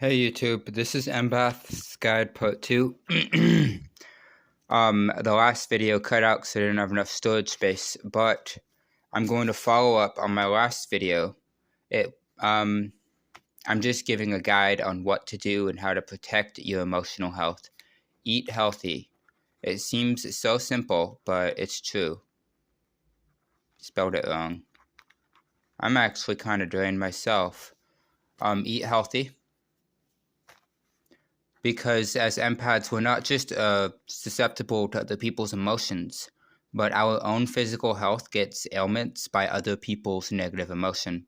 Hey YouTube, this is Empath's Guide Part 2. The last video cut out because I didn't have enough storage space, but I'm going to follow up on my last video. I'm just giving a guide on what to do and how to protect your emotional health. Eat healthy. It seems so simple, but it's true. Spelled it wrong. I'm actually kind of drained myself. Eat healthy. Because as empaths, we're not just susceptible to other people's emotions, but our own physical health gets ailments by other people's negative emotion,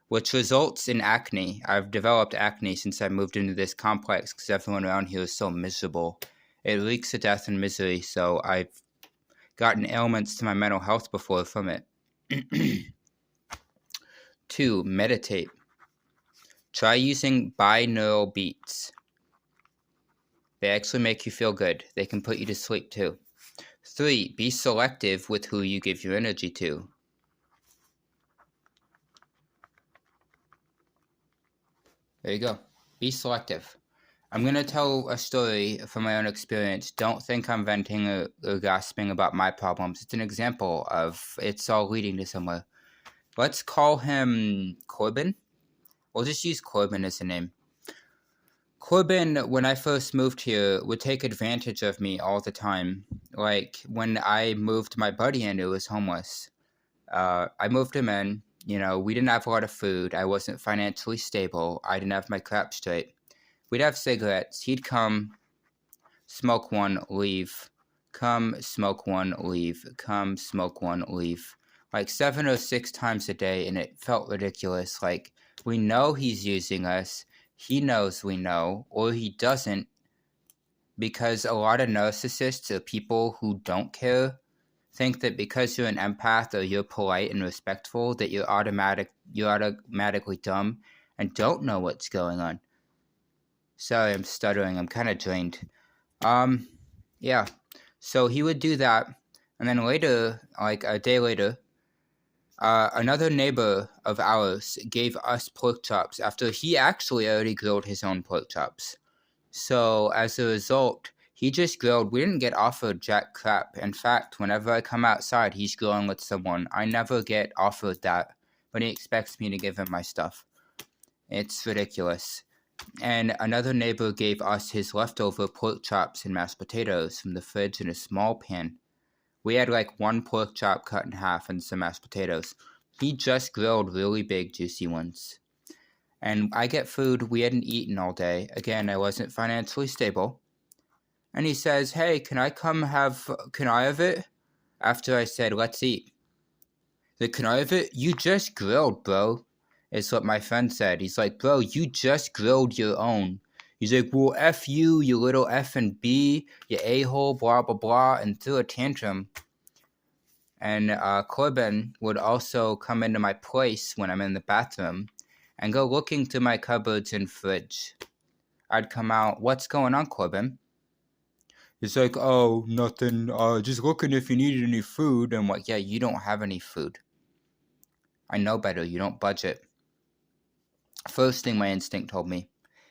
which results in acne. I've developed acne since I moved into this complex because everyone around here is so miserable. It leaks to death and misery, so I've gotten ailments to my mental health before from it. 2. Meditate. Try using binaural beats. They actually make you feel good. They can put you to sleep too. 3. Be selective with who you give your energy to. There you go. Be selective. I'm going to tell a story from my own experience. Don't think I'm venting or gasping about my problems. It's an example of it's all leading to somewhere. Let's call him Corbin. We'll just use Corbin as a name. Corbin, when I first moved here, would take advantage of me all the time. Like, when I moved my buddy in who was homeless, I moved him in. You know, we didn't have a lot of food. I wasn't financially stable. I didn't have my crap straight. We'd have cigarettes. He'd come, smoke one, leave. Come, smoke one, leave. Come, smoke one, leave. Like 7 or 6 times a day, and it felt ridiculous. Like, we know he's using us. He knows we know, or he doesn't, because a lot of narcissists or people who don't care think that because you're an empath or you're polite and respectful that you're automatically dumb and don't know what's going on. Sorry, I'm stuttering. I'm kind of drained. Yeah. So he would do that, and then later, like a day later, another neighbor of ours gave us pork chops after he actually already grilled his own pork chops. So as a result, he just grilled. We didn't get offered jack crap. In fact, whenever I come outside, he's grilling with someone. I never get offered that, but he expects me to give him my stuff. It's ridiculous. And another neighbor gave us his leftover pork chops and mashed potatoes from the fridge in a small pan. We had like one pork chop cut in half and some mashed potatoes. He just grilled really big, juicy ones. And I get food we hadn't eaten all day. Again, I wasn't financially stable. And he says, hey, can I have it? After I said, let's eat. The can I have it? You just grilled, bro. It's what my friend said. He's like, bro, you just grilled your own. He's like, well, F you little F and B, you a-hole, blah, blah, blah, and threw a tantrum. And Corbin would also come into my place when I'm in the bathroom and go looking through my cupboards and fridge. I'd come out, what's going on, Corbin? He's like, oh, nothing, just looking if you needed any food. I'm like, yeah, you don't have any food. I know better, you don't budget. First thing my instinct told me,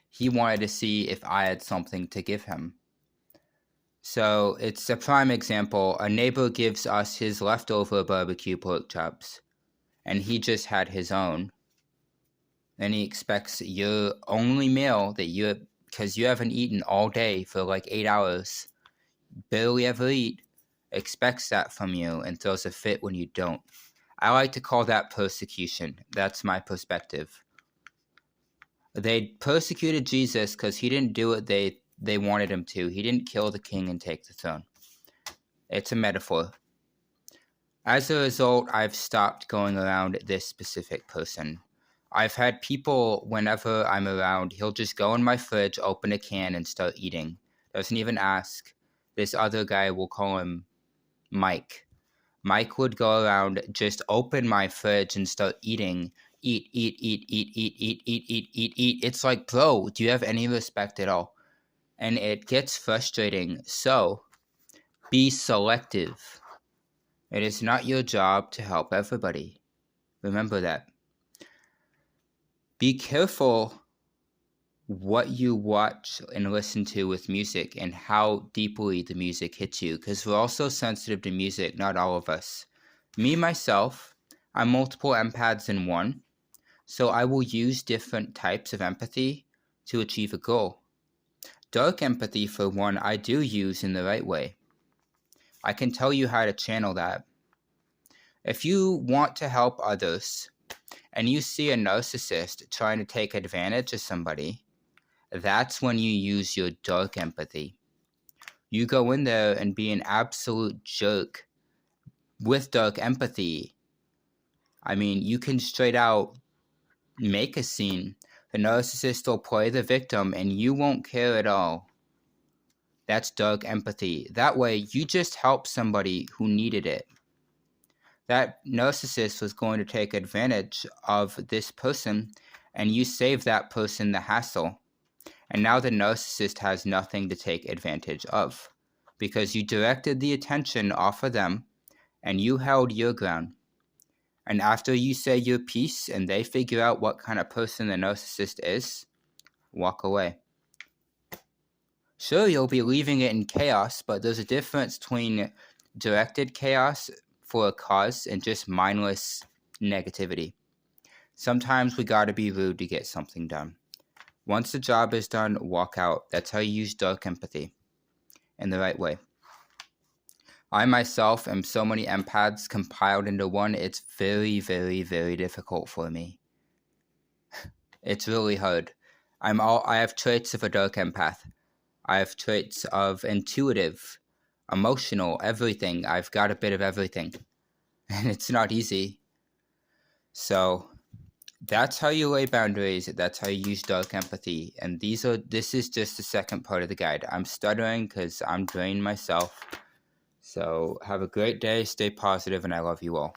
he wanted to see if I had something to give him. So it's a prime example. A neighbor gives us his leftover barbecue pork chops, and he just had his own. And he expects your only meal that because you haven't eaten all day for like 8 hours, barely ever eat, expects that from you and throws a fit when you don't. I like to call that persecution. That's my perspective. They persecuted Jesus because he didn't do what they wanted him to. He didn't kill the king and take the throne. It's a metaphor. As a result, I've stopped going around this specific person. I've had people, whenever I'm around, he'll just go in my fridge, open a can, and start eating. Doesn't even ask. This other guy, we'll call him Mike. Mike would go around, just open my fridge and start eating. Eat. It's like, bro, do you have any respect at all? And it gets frustrating. So, be selective. It is not your job to help everybody. Remember that. Be careful what you watch and listen to with music and how deeply the music hits you, because we're also sensitive to music, not all of us. Me, myself, I'm multiple empaths in one, so I will use different types of empathy to achieve a goal. Dark empathy, for one, I do use in the right way. I can tell you how to channel that. If you want to help others and you see a narcissist trying to take advantage of somebody, that's when you use your dark empathy. You go in there and be an absolute jerk with dark empathy. I mean, you can straight out make a scene. The narcissist will play the victim and you won't care at all. That's dark empathy. That way, you just help somebody who needed it. That narcissist was going to take advantage of this person, and you save that person the hassle. And now the narcissist has nothing to take advantage of because you directed the attention off of them and you held your ground. And after you say your piece and they figure out what kind of person the narcissist is, walk away. Sure, you'll be leaving it in chaos, but there's a difference between directed chaos for a cause and just mindless negativity. Sometimes we gotta be rude to get something done. Once the job is done, walk out. That's how you use dark empathy in the right way. I myself am so many empaths compiled into one, it's very, very, very difficult for me. It's really hard. I have traits of a dark empath. I have traits of intuitive, emotional, everything. I've got a bit of everything. And it's not easy. So that's how you lay boundaries. That's how you use dark empathy. And this is just the second part of the guide. I'm stuttering because I'm drained myself. So have a great day, stay positive, and I love you all.